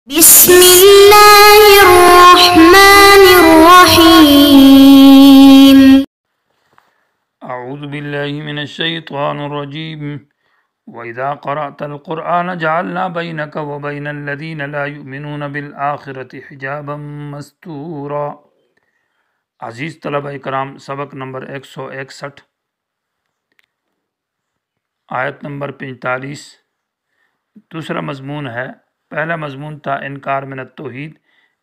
بسم اللہ الرحمن الرحیم۔ اعوذ باللہ من الشیطان الرجیم وَإِذَا قَرَأْتَ الْقُرْآنَ جَعَلْنَا بَيْنَكَ وَبَيْنَ الَّذِينَ لَا يُؤْمِنُونَ بِالْآخِرَةِ حِجَابًا مَسْتُورًا۔ عزیز طلبہ اکرام، سبق نمبر 161، آیت نمبر 45 دوسرا مضمون ہے۔ پہلا مضمون تھا انکار من التوحید،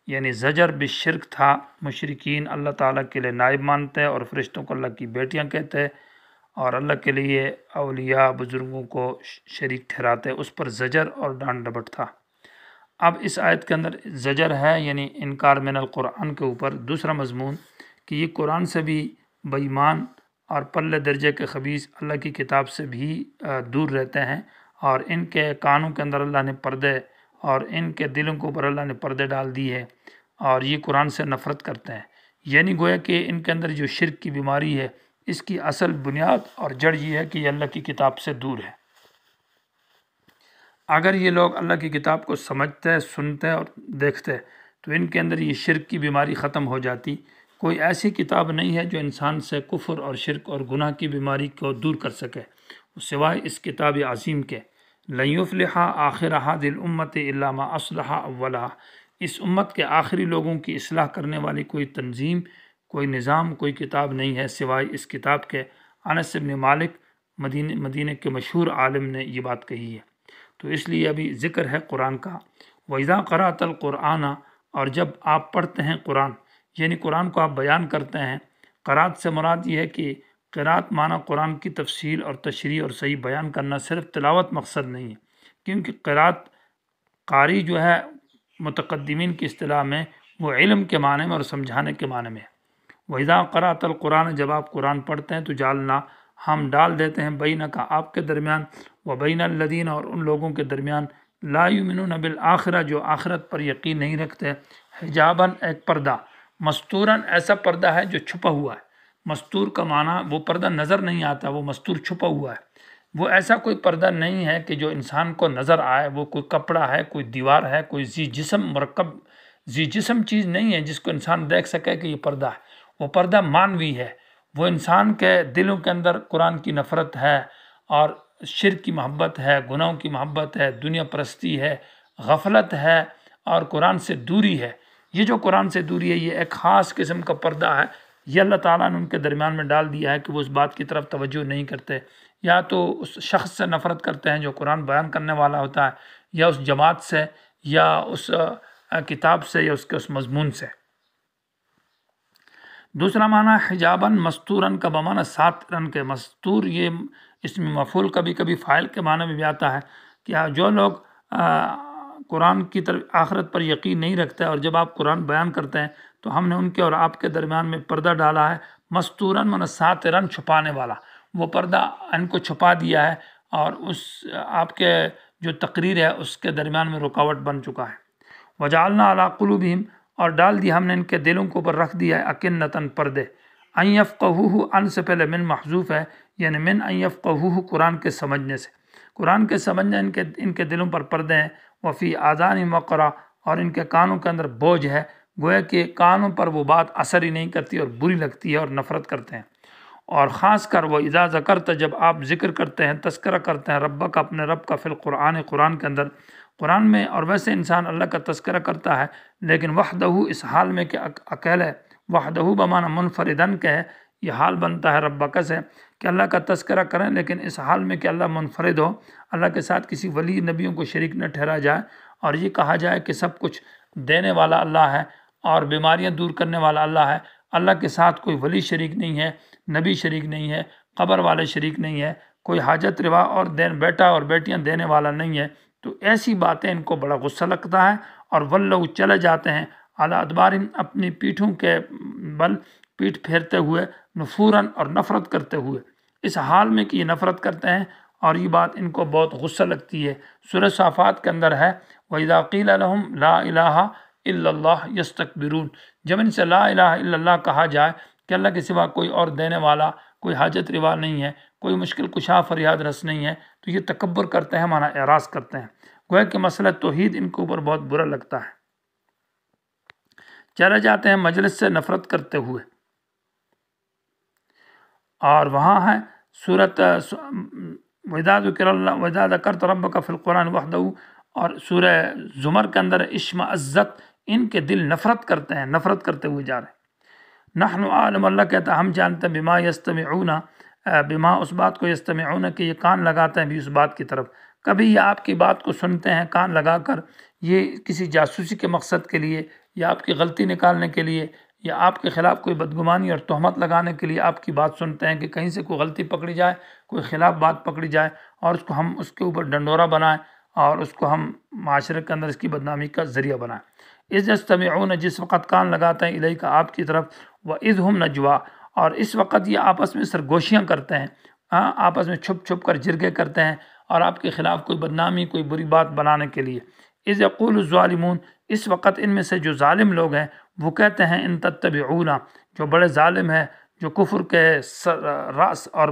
یعنی زجر بالشرک تھا۔ مشرکین اللہ تعالیٰ کے لیے نائب مانتے اور فرشتوں کو اللہ کی بیٹیاں کہتے اور اللہ کے لیے اولیاء بزرگوں کو شریک ٹھہراتے، اس پر زجر اور ڈانٹ ڈپٹ تھا۔ اب اس آیت کے اندر زجر ہے، یعنی انکار من القرآن کے اوپر۔ دوسرا مضمون کہ یہ قرآن سے بھی بے ایمان اور پلے درجے کے خبیث اللہ کی کتاب سے بھی دور رہتے ہیں، اور ان کے کانوں کے اندر اللہ نے پردے اور ان کے دلوں کے اوپر اللہ نے پردے ڈال دی ہے، اور یہ قرآن سے نفرت کرتے ہیں۔ یعنی گویا کہ ان کے اندر جو شرک کی بیماری ہے، اس کی اصل بنیاد اور جڑ یہ ہے کہ یہ اللہ کی کتاب سے دور ہے۔ اگر یہ لوگ اللہ کی کتاب کو سمجھتے، سنتے اور دیکھتے تو ان کے اندر یہ شرک کی بیماری ختم ہو جاتی۔ کوئی ایسی کتاب نہیں ہے جو انسان سے کفر اور شرک اور گناہ کی بیماری کو دور کر سکے سوائے اس کتاب عظیم کے۔ لن یفلح آخر هذه الامت الا ما اصلح اولها۔ اس امت کے آخری لوگوں کی اصلاح کرنے والی کوئی تنظیم، کوئی نظام، کوئی کتاب نہیں ہے سوائے اس کتاب کے۔ انس بن مالک مدینہ کے مشہور عالم نے یہ بات کہی ہے۔ تو اس لیے ابھی ذکر ہے قرآن کا۔ وَإِذَا قَرَأْتَ الْقُرْآنَ، اور جب آپ پڑھتے ہیں قرآن، یعنی قرآن کو آپ بیان کرتے ہیں۔ قرات سے مراد یہ ہے کہ قرات معنی قرآن کی تفصیل اور تشریح اور صحیح بیان کرنا، صرف تلاوت مقصد نہیں ہے، کیونکہ قرات قاری جو ہے متقدمین کی اصطلاح میں وہ علم کے معنی میں اور سمجھانے کے معنی میں ہے۔ وَإِذَا قَرَأْتَ الْقُرْآنَ، جب آپ قرآن پڑھتے ہیں تو جعلنا، ہم ڈال دیتے ہیں، بینک، آپ کے درمیان، وبین الذین، اور ان لوگوں کے درمیان، لا یؤمنون بالآخرہ، جو آخرت پر یقین نہیں رکھتے، حجاباً، ایک پردہ، مستوراً، ایسا پردہ ہے جو چھپا ہوا ہے۔ مستور کا معنی وہ پردہ نظر نہیں آتا، وہ مستور چھپا ہوا ہے۔ وہ ایسا کوئی پردہ نہیں ہے کہ جو انسان کو نظر آئے، وہ کوئی کپڑا ہے، کوئی دیوار ہے، کوئی ذی جسم مرکب ذی جسم چیز نہیں ہے جس کو انسان دیکھ سکے کہ یہ پردہ ہے۔ وہ پردہ مانوی ہے، وہ انسان کے دلوں کے اندر قرآن کی نفرت ہے، اور شرک کی محبت ہے، گناہوں کی محبت ہے، دنیا پرستی ہے، غفلت ہے، اور قرآن سے دوری ہے۔ یہ جو قرآن سے دوری ہے، یہ ایک خاص قسم کا پردہ ہے۔ یہ اللہ تعالیٰ نے ان کے درمیان میں ڈال دیا ہے کہ وہ اس بات کی طرف توجہ نہیں کرتے، یا تو اس شخص سے نفرت کرتے ہیں جو قرآن بیان کرنے والا ہوتا ہے، یا اس جماعت سے، یا اس کتاب سے، یا اس کے اس مضمون سے۔ دوسرا معنی حجاباً مستوراً کا بمعنی ساتراً کے۔ مستور یہ اسم مفعول کبھی کبھی فاعل کے معنی میں بھی آتا ہے، کہ جو لوگ قرآن کی طرف آخرت پر یقین نہیں رکھتے، اور جب آپ قرآن بیان کرتے ہیں تو ہم نے ان کے اور آپ کے درمیان میں پردہ ڈالا ہے۔ مستوراً معنی ساتراً، چھپانے والا، وہ پردہ ان کو چھپا دیا ہے، اور اس آپ کے جو تقریر ہے اس کے درمیان میں رکاوٹ بن چکا ہے۔ وجعلنا علی قلوبہم، اور ڈال دیا ہم نے ان کے دلوں کے اوپر، رکھ دیا ہے اکنتاً، پردے۔ ان یفقہوہ، ان سے پہلے من محذوف ہے، یعنی من ان یفقہوہ، قرآن کے سمجھنے سے۔ قرآن کے سمجھنے ان کے دلوں پر پردے ہیں۔ وفی آذانہم وقرا، اور ان کے کانوں کے اندر بوجھ ہے، گویا کہ کانوں پر وہ بات اثر ہی نہیں کرتی اور بری لگتی ہے اور نفرت کرتے ہیں۔ اور خاص کر وہ اذا ذکرت، جب آپ ذکر کرتے ہیں، تذکرہ کرتے ہیں، ربک، اپنے رب کا، فی القرآن، قرآن کے اندر، قرآن میں۔ اور ویسے انسان اللہ کا تذکرہ کرتا ہے، لیکن وحدہ، اس حال میں کہ اکیلے، وحدہ بمعنی منفردن کے ہے، یہ حال بنتا ہے ربک سے، کہ اللہ کا تذکرہ کریں لیکن اس حال میں کہ اللہ منفرد ہو، اللہ کے ساتھ کسی ولی نبیوں کو شریک نہ ٹھہرا جائے، اور یہ کہا جائے کہ سب کچھ دینے والا اللہ ہے اور بیماریاں دور کرنے والا اللہ ہے۔ اللہ کے ساتھ کوئی ولی شریک نہیں ہے، نبی شریک نہیں ہے، قبر والے شریک نہیں ہے، کوئی حاجت روا اور بیٹا اور بیٹیاں دینے والا نہیں ہے۔ تو ایسی باتیں ان کو بڑا غصہ لگتا ہے، اور ولو، چلے جاتے ہیں، علی ادبارہم، اپنی پیٹھوں کے بل، پیٹھ پھیرتے ہوئے، نفوراً، اور نفرت کرتے ہوئے، اس حال میں کہ یہ نفرت کرتے ہیں، اور یہ بات ان کو بہت غصہ لگتی ہے۔ سورہ صافات کے اندر ہے، وَإِذَا قِيلَ لَهُمْ لَا إِلَٰهَ إِلَّا اللَّهُ يَسْتَكْبِرُونَ، جب ان سے لا الہ الا اللہ کہا جائے کہ اللہ کے سوا کوئی اور دینے والا، کوئی حاجت روا نہیں ہے، کوئی مشکل کشا فریاد رس نہیں ہے، تو یہ تکبر کرتے ہیں، معنی اعراض کرتے ہیں۔ گویا کہ مسئلہ توحید ان کے اوپر بہت برا لگتا ہے، چلے جاتے ہیں مجلس سے نفرت کرتے ہوئے۔ اور وہاں ہے سورت وَإِذَا ذَكَرْتَ رَبَّكَ فِي الْقُرْآنِ وَحْدَهُ، اور سورہ زمر کے اندر اشمئزت، ان کے دل نفرت کرتے ہیں، نفرت کرتے ہوئے جا رہے ہیں۔ نحن عالم، اللہ کہتا ہے ہم جانتے ہیں، بما یستمعون، بما اس بات کو، یستمعون کہ یہ کان لگاتے ہیں بھی اس بات کی طرف، کبھی یہ آپ کی بات کو سنتے ہیں کان لگا کر، یہ کسی جاسوسی کے مقصد کے لیے، یا آپ کی غلطی نکالنے کے لیے، یا آپ کے خلاف کوئی بدگمانی اور تہمت لگانے کے لیے آپ کی بات سنتے ہیں کہ کہیں سے کوئی غلطی پکڑی جائے، کوئی خلاف بات پکڑی جائے، اور اس کو ہم اس کے اوپر ڈنڈورا بنائیں اور اس کو ہم معاشرے کے اندر اس کی بدنامی کا ذریعہ بنائیں۔ اذ یستمعون، جس وقت کان لگاتے ہیں، الیک آپ کی طرف، واذ ہم نجوا، اور اس وقت یہ آپس میں سرگوشیاں کرتے ہیں، آپس میں چھپ چھپ کر جرگے کرتے ہیں اور آپ کے خلاف کوئی بدنامی، کوئی بری بات بنانے کے لیے۔ اذ یقول الظالمون، اس وقت ان میں سے جو ظالم لوگ ہیں وہ کہتے ہیں، ان تتبعون، جو بڑے ظالم ہیں، جو کفر کے راس اور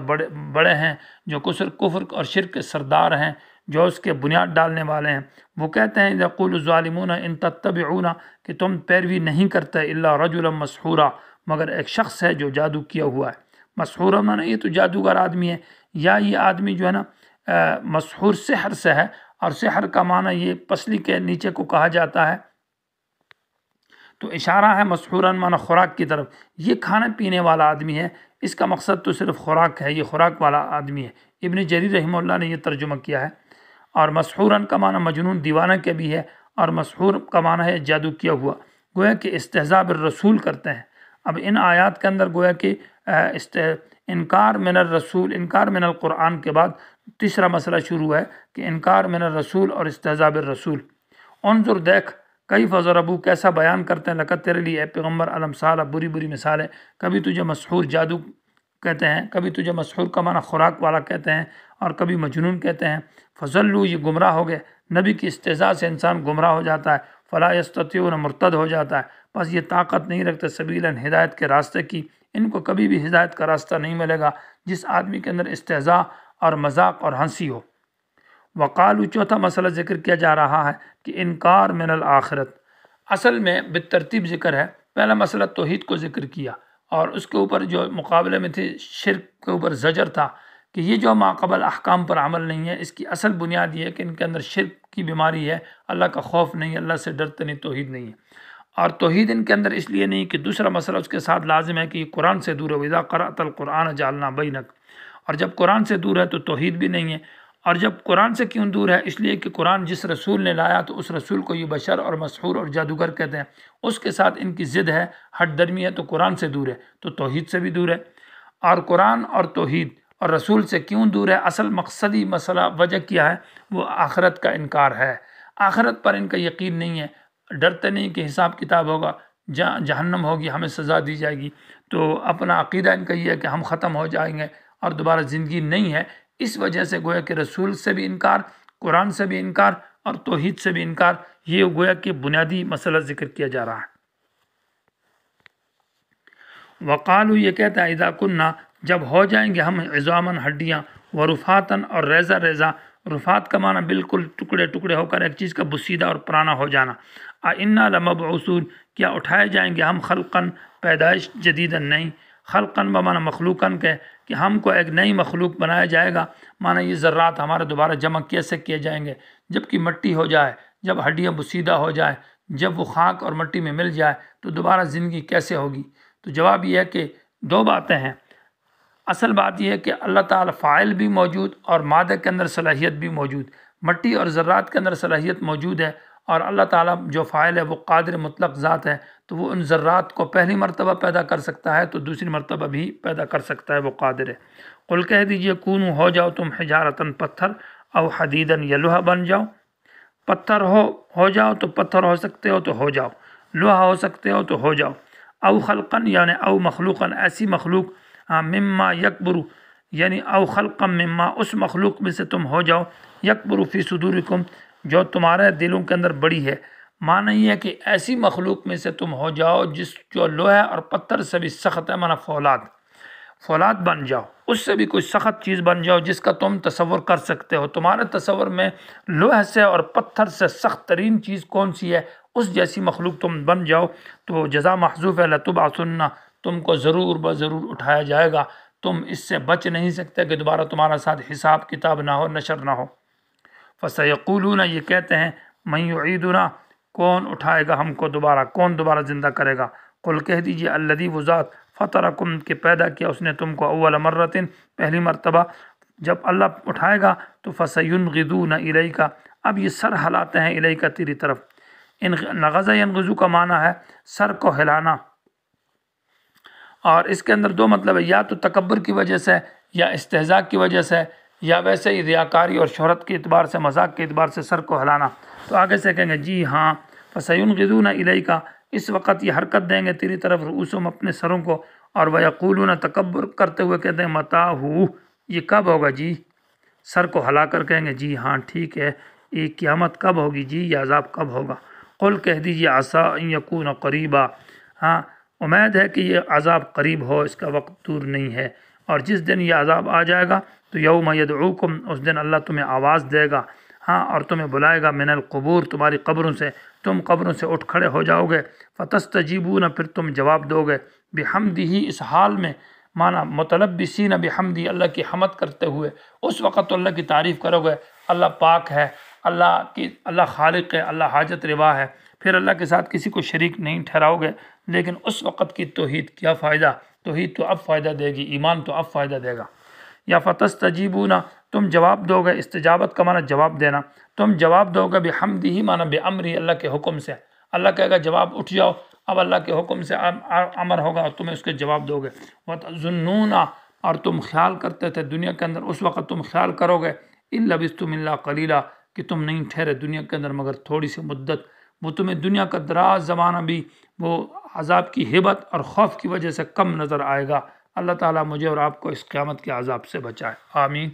بڑے ہیں، جو کفر اور شرک کے سردار ہیں، جو اس کے بنیاد ڈالنے والے ہیں، وہ کہتے ہیں یقول الظالمون ان تتبعون، کہ تم پیروی نہیں کرتے، الا رجلا مسحورا، مگر ایک شخص ہے جو جادو کیا ہوا ہے۔ مسحورا مانا یہ تو جادوگر آدمی ہے، یا یہ آدمی جو ہے نا مسحور سحر سے ہے، اور سحر کا معنی یہ پسلی کے نیچے کو کہا جاتا ہے، تو اشارہ ہے مسحوراً مانا خوراک کی طرف، یہ کھانے پینے والا آدمی ہے، اس کا مقصد تو صرف خوراک ہے، یہ خوراک والا آدمی ہے۔ ابن جریر رحمہ اللہ نے یہ ترجمہ کیا ہے۔ اور مسحوراً کا معنی مجنون دیوانہ کے بھی ہے، اور مسحور کا معنی ہے جادو کیا ہوا، گویا کہ استہزاء بالرسول کرتے ہیں۔ اب ان آیات کے اندر گویا کہ انکار من الرسول، انکار من القرآن کے بعد تیسرا مسئلہ شروع ہے کہ انکار من الرسول اور استہزاء بالرسول۔ انظر، دیکھ، کیف ضربوا، کیسا بیان کرتے ہیں، لقد تیرے لیے اے پیغمبر، الامثال، بری بری مثالیں، کبھی تجھے مسحور جادو کہتے ہیں، کبھی تجھے مسحور کا معنی خوراک والا کہتے ہیں، اور کبھی مجنون کہتے ہیں۔ فضلوا، یہ گمراہ ہو گئے، نبی کی استہزاء سے انسان گمراہ ہو جاتا ہے، فلا یستطیعون، مرتد ہو جاتا ہے، بس یہ طاقت نہیں رکھتے سبیلا، ہدایت کے راستے کی، ان کو کبھی بھی ہدایت کا راستہ نہیں ملے گا جس آدمی کے اندر استہزاء اور مذاق اور ہنسی ہو۔ وقالو، چوتھا مسئلہ ذکر کیا جا رہا ہے کہ انکار من الآخرت، اصل میں بالترتیب ذکر ہے۔ پہلا مسئلہ توحید کو ذکر کیا، اور اس کے اوپر جو مقابلے میں تھی شرک کے اوپر زجر تھا کہ یہ جو ماقبل احکام پر عمل نہیں ہے، اس کی اصل بنیاد یہ ہے کہ ان کے اندر شرک کی بیماری ہے، اللہ کا خوف نہیں، اللہ سے ڈرتے نہیں، توحید نہیں ہے۔ اور توحید ان کے اندر اس لیے نہیں کہ دوسرا مسئلہ اس کے ساتھ لازم ہے کہ یہ قرآن سے دور ہے، وَإِذَا قَرَأْتَ الْقُرْآنَ جَعَلْنَا بَيْنَكَ، اور جب قرآن سے دور ہے تو توحید بھی نہیں ہے۔ اور جب قرآن سے کیوں دور ہے؟ اس لیے کہ قرآن جس رسول نے لایا تو اس رسول کو یہ بشر اور مسحور اور جادوگر کہتے ہیں، اس کے ساتھ ان کی ضد ہے، ہٹ درمی ہے، تو قرآن سے دور ہے، تو توحید سے بھی دور ہے۔ اور قرآن اور توحید اور رسول سے کیوں دور ہے؟ اصل مقصدی مسئلہ وجہ کیا ہے؟ وہ آخرت کا انکار ہے، آخرت پر ان کا یقین نہیں ہے، ڈرتے نہیں کہ حساب کتاب ہوگا، جہنم ہوگی، ہمیں سزا دی جائے گی، تو اپنا عقیدہ ان کا یہ ہے کہ ہم ختم ہو جائیں گے اور دوبارہ زندگی نہیں ہے۔ اس وجہ سے گویا کہ رسول سے بھی انکار، قرآن سے بھی انکار، اور توحید سے بھی انکار، یہ گویا کہ بنیادی مسئلہ ذکر کیا جا رہا ہے۔ وقالو، یہ کہتا ہے اذا کننا، جب ہو جائیں گے ہم عظاماً، ہڈیاں، ورفاتاً، اور ریزہ ریزہ، رفات کا معنی بالکل ٹکڑے ٹکڑے ہو کر ایک چیز کا بسیدہ اور پرانا ہو جانا۔ انا لمبعوثون، کیا اٹھائے جائیں گے ہم، خلقاً، پیدائش، جدیداً، نئی، خلقاً بمعنی مخلوقاً کے، کہ ہم کو ایک نئی مخلوق بنایا جائے گا، معنی یہ ذرات ہمارے دوبارہ جمع کیسے کیے جائیں گے؟ جب کہ مٹی ہو جائے، جب ہڈیاں بسیدہ ہو جائے، جب وہ خاک اور مٹی میں مل جائے تو دوبارہ زندگی کیسے ہوگی؟ تو جواب یہ ہے کہ دو باتیں ہیں۔ اصل بات یہ ہے کہ اللہ تعالیٰ فاعل بھی موجود اور مادہ کے اندر صلاحیت بھی موجود، مٹی اور ذرات کے اندر صلاحیت موجود ہے، اور اللہ تعالیٰ جو فاعل ہے وہ قادر مطلق ذات ہے، تو وہ ان ذرات کو پہلی مرتبہ پیدا کر سکتا ہے تو دوسری مرتبہ بھی پیدا کر سکتا ہے، وہ قادر ہے۔ قل کہہ دیجئے کونو، ہو جاؤ تم، حجارتاً، پتھر، او حدیداً، یا لوہا بن جاؤ، پتھر ہو جاؤ تو پتھر ہو سکتے ہو تو ہو جاؤ، لوہا ہو سکتے ہو تو ہو جاؤ، او خلقاً، یعنی او مخلوقاً، ایسی مخلوق، مما یکبر، یعنی او خلقا مما، اس مخلوق میں سے تم ہو جاؤ، یکبر فی صدورکم، جو تمہارے دلوں کے اندر بڑی ہے، معنی یہ ہے کہ ایسی مخلوق میں سے تم ہو جاؤ جو لوہے اور پتھر سے بھی سخت ہے، معنی فولاد۔ فولاد بن جاؤ، اس سے بھی کوئی سخت چیز بن جاؤ جس کا تم تصور کر سکتے ہو۔ تمہارے تصور میں لوہے سے اور پتھر سے سخت ترین چیز کون سی ہے، اس جیسی مخلوق تم بن جاؤ تو جزا محذوف ہے، لتبعثن، تم کو ضرور بضرور اٹھایا جائے گا، تم اس سے بچ نہیں سکتے کہ دوبارہ تمہارا ساتھ حساب کتاب نہ ہو، نشر نہ ہو۔ فَسَيَقُولُونَ، یہ کہتے ہیں، مَن یعیدنا، کون اٹھائے گا ہم کو دوبارہ، کون دوبارہ زندہ کرے گا؟ قل کہہ دیجئے، الذی، وہ ذات، فطرکم، کہ پیدا کیا اس نے تم کو، اول مرتن، پہلی مرتبہ۔ جب اللہ اٹھائے گا تو فَسَيُنْغِضُونَ إِلَيْكَ، اب یہ سر ہلاتے ہیں الیکا، تیری طرف۔ نغض ینغضو کا معنی ہے سر کو ہلانا، اور اس کے اندر دو مطلب ہے، یا تو تکبر کی وجہ سے یا استہزاء کی وجہ سے، یا ویسے ہی ریاکاری اور شہرت کے اعتبار سے، مذاق کے اعتبار سے سر کو ہلانا۔ تو آگے سے کہیں گے جی ہاں، فَسَيُنْغِضُونَ إِلَيْكَ، اس وقت یہ حرکت دیں گے تیری طرف، رؤوسہم، اپنے سروں کو، اور وَيَقُولُونَ، تکبر کرتے ہوئے کہتے ہیں، مَتَىٰ، یہ کب ہوگا جی؟ سر کو ہلا کر کہیں گے جی ہاں ٹھیک ہے، یہ قیامت کب ہوگی جی، یہ عذاب کب ہوگا؟ قل کہہ دیجیے، عسیٰ ان یکون قریبا، ہاں امید ہے کہ یہ عذاب قریب ہو، اس کا وقت دور نہیں ہے۔ اور جس دن یہ عذاب آ جائے گا تو یوم یدعوکم، اس دن اللہ تمہیں آواز دے گا، ہاں، اور تمہیں بلائے گا، من القبور، تمہاری قبروں سے، تم قبروں سے اٹھ کھڑے ہو جاؤ گے، فتستجیبون، پھر تم جواب دو گے، بحمدہ، اس حال میں، مانا متلبسین بحمدہ، اللہ کی حمد کرتے ہوئے، اس وقت تو اللہ کی تعریف کرو گے، اللہ پاک ہے، اللہ خالق ہے، اللہ حاجت روا ہے، پھر اللہ کے ساتھ کسی کو شریک نہیں ٹھہراؤ گے۔ لیکن اس وقت کی توحید کیا فائدہ، توحید تو اب فائدہ دے گی، ایمان تو اب فائدہ دے گا۔ یا فتستجیبون، تم جواب دو گے، استجابت کا معنی جواب دینا، تم جواب دو گے، بحمدہ، معنی بامرہ، اللہ کے حکم سے، اللہ کہے گا جواب اٹھ جاؤ، اب اللہ کے حکم سے امر ہوگا اور تمہیں اس کے جواب دو گے۔ وَتَظُنُّونَ، اور تم خیال کرتے تھے دنیا کے اندر، اس وقت تم خیال کرو گے، إِن لَبِثْتُمْ إِلَّا قَلِيلًا، کہ تم نہیں ٹھہرے دنیا کے اندر مگر تھوڑی سی مدت، وہ تمہیں دنیا کا دراز زمانہ بھی وہ عذاب کی ہیبت اور خوف کی وجہ سے کم نظر آئے گا۔ اللہ تعالیٰ مجھے اور آپ کو اس قیامت کے عذاب سے بچائے، آمین۔